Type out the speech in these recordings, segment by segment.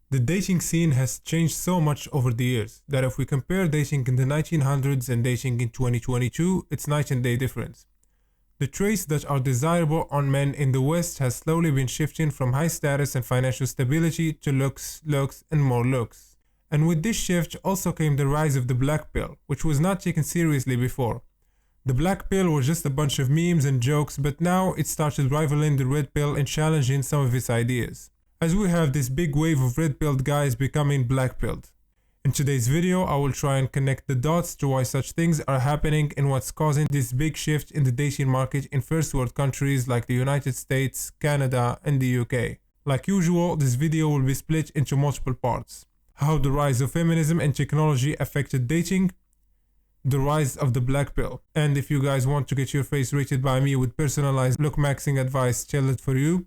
The dating scene has changed so much over the years that if we compare dating in the 1900s and dating in 2022, it's night and day difference. The traits that are desirable on men in the West has slowly been shifting from high status and financial stability to looks, and more looks. And with this shift also came the rise of the black pill, which was not taken seriously before. The black pill was just a bunch of memes and jokes, but now it started rivaling the red pill and challenging some of its ideas, as we have this big wave of red-pilled guys becoming black-pilled. In today's video, I will try and connect the dots to why such things are happening and what's causing this big shift in the dating market in first world countries like the United States, Canada, and the UK. Like usual, this video will be split into multiple parts. How the rise of feminism and technology affected dating, the rise of the black pill, and if you guys want to get your face rated by me with personalized look maxing advice tailored for you,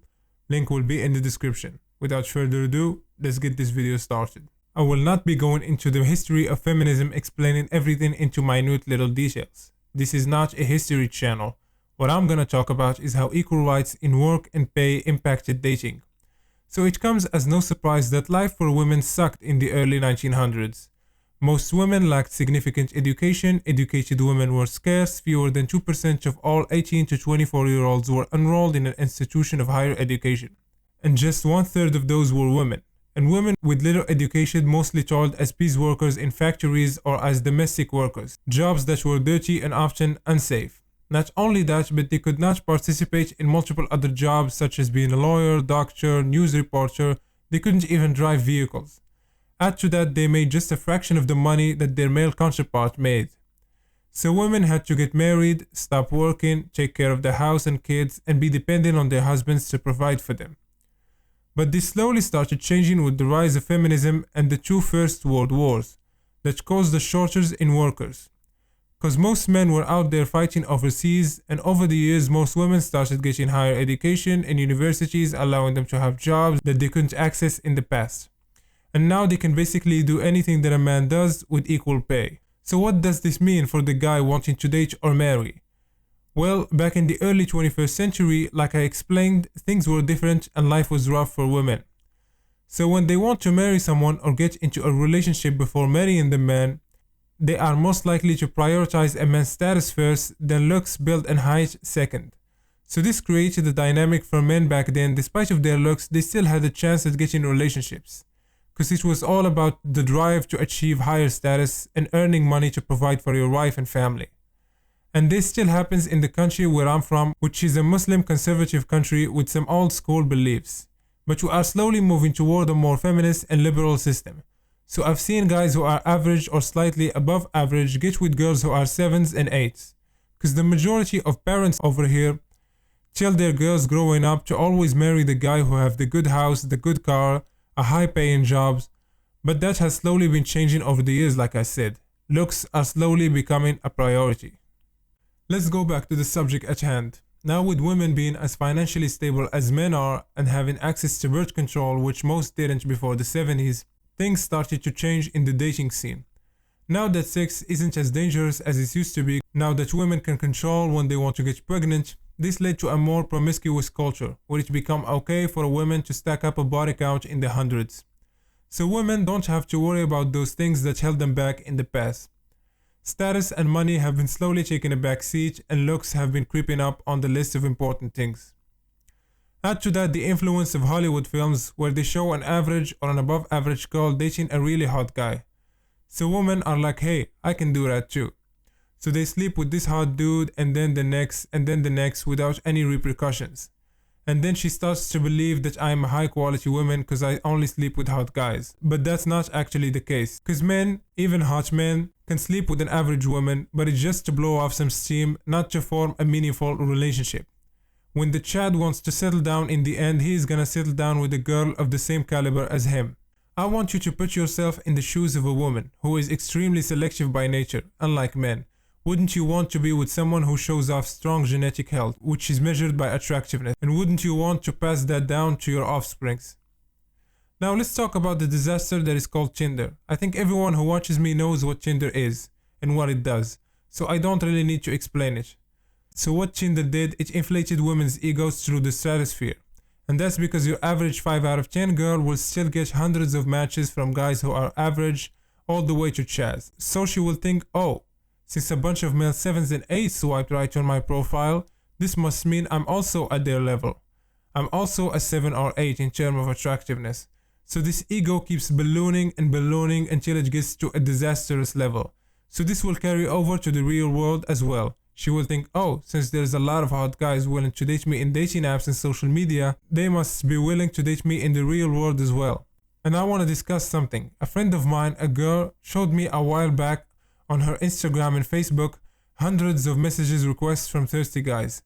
link will be in the description. Without further ado, let's get this video started. I will not be going into the history of feminism explaining everything into minute little details. This is not a history channel. What I'm gonna talk about is how equal rights in work and pay impacted dating. So it comes as no surprise that life for women sucked in the early 1900s. Most women lacked significant education, educated women were scarce, fewer than 2% of all 18 to 24-year-olds were enrolled in an institution of higher education. And just 1/3 of those were women. And women with little education mostly toiled as piece workers in factories or as domestic workers, jobs that were dirty and often unsafe. Not only that, but they could not participate in multiple other jobs such as being a lawyer, doctor, news reporter. They couldn't even drive vehicles. Add to that, they made just a fraction of the money that their male counterpart made. So women had to get married, stop working, take care of the house and kids, and be dependent on their husbands to provide for them. But this slowly started changing with the rise of feminism and the two First World Wars that caused a shortage in workers. Because most men were out there fighting overseas, and over the years most women started getting higher education in universities, allowing them to have jobs that they couldn't access in the past. And now they can basically do anything that a man does with equal pay. So what does this mean for the guy wanting to date or marry? Well, back in the early 21st century, like I explained, things were different and life was rough for women. So when they want to marry someone or get into a relationship before marrying the man, they are most likely to prioritize a man's status first, then looks, build and height second. So this created a dynamic for men back then. Despite of their looks, they still had a chance at getting relationships, because it was all about the drive to achieve higher status and earning money to provide for your wife and family. And this still happens in the country where I'm from, which is a Muslim conservative country with some old school beliefs. But we are slowly moving toward a more feminist and liberal system. So I've seen guys who are average or slightly above average get with girls who are 7s and 8s. Because the majority of parents over here tell their girls growing up to always marry the guy who have the good house, the good car, a high paying jobs. But that has slowly been changing over the years, like I said. Looks are slowly becoming a priority. Let's go back to the subject at hand. Now with women being as financially stable as men are and having access to birth control, which most didn't before the 70s, things started to change in the dating scene. Now that sex isn't as dangerous as it used to be, now that women can control when they want to get pregnant, this led to a more promiscuous culture, where it became okay for a woman to stack up a body count in the hundreds. So women don't have to worry about those things that held them back in the past. Status and money have been slowly taking a back seat, and looks have been creeping up on the list of important things. Add to that the influence of Hollywood films, where they show an average or an above average girl dating a really hot guy. So women are like, hey, I can do that too. So they sleep with this hot dude and then the next and then the next without any repercussions. And then she starts to believe that I am a high quality woman because I only sleep with hot guys. But that's not actually the case. Because men, even hot men, can sleep with an average woman, but it's just to blow off some steam, not to form a meaningful relationship. When the Chad wants to settle down in the end, he is gonna settle down with a girl of the same caliber as him. I want you to put yourself in the shoes of a woman who is extremely selective by nature, unlike men. Wouldn't you want to be with someone who shows off strong genetic health, which is measured by attractiveness? And wouldn't you want to pass that down to your offsprings? Now let's talk about the disaster that is called Tinder. I think everyone who watches me knows what Tinder is and what it does, so I don't really need to explain it. So what Tinder did, it inflated women's egos through the stratosphere. And that's because your average 5 out of 10 girl will still get hundreds of matches from guys who are average all the way to Chaz. So she will think, oh, since a bunch of male 7s and 8s swiped right on my profile, this must mean I'm also at their level. I'm also a 7 or 8 in terms of attractiveness. So this ego keeps ballooning and ballooning until it gets to a disastrous level. So this will carry over to the real world as well. She will think, oh, since there's a lot of hot guys willing to date me in dating apps and social media, they must be willing to date me in the real world as well. And I want to discuss something. A friend of mine, a girl, showed me a while back on her Instagram and Facebook hundreds of messages requests from thirsty guys.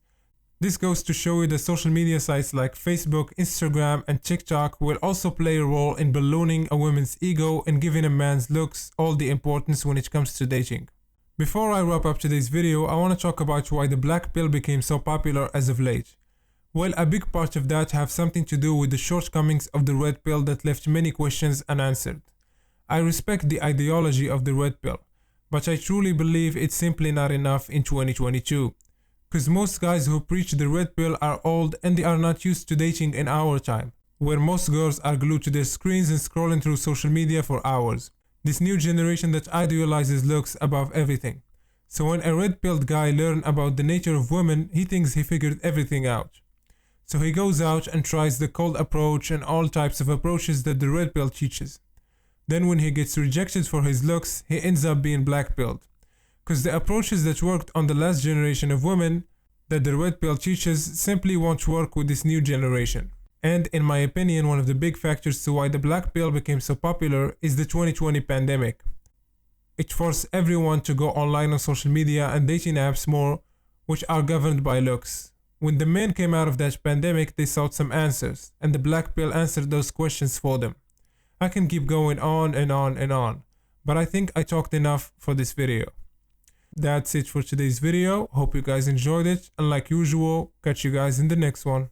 This goes to show you that social media sites like Facebook, Instagram, and TikTok will also play a role in ballooning a woman's ego and giving a man's looks all the importance when it comes to dating. Before I wrap up today's video, I want to talk about why the black pill became so popular as of late. Well, a big part of that have something to do with the shortcomings of the red pill that left many questions unanswered. I respect the ideology of the red pill, but I truly believe it's simply not enough in 2022. Because most guys who preach the red pill are old and they are not used to dating in our time, where most girls are glued to their screens and scrolling through social media for hours. This new generation that idealizes looks above everything. So when a red-pilled guy learns about the nature of women, he thinks he figured everything out. So he goes out and tries the cold approach and all types of approaches that the red pill teaches. Then when he gets rejected for his looks, he ends up being black-pilled. Because the approaches that worked on the last generation of women that the red pill teaches simply won't work with this new generation. And in my opinion, one of the big factors to why the black pill became so popular is the 2020 pandemic. It forced everyone to go online on social media and dating apps more, which are governed by looks. When the men came out of that pandemic, they sought some answers, and the black pill answered those questions for them. I can keep going on and on and on, but I think I talked enough for this video. That's it for today's video. Hope you guys enjoyed it, and like usual, catch you guys in the next one.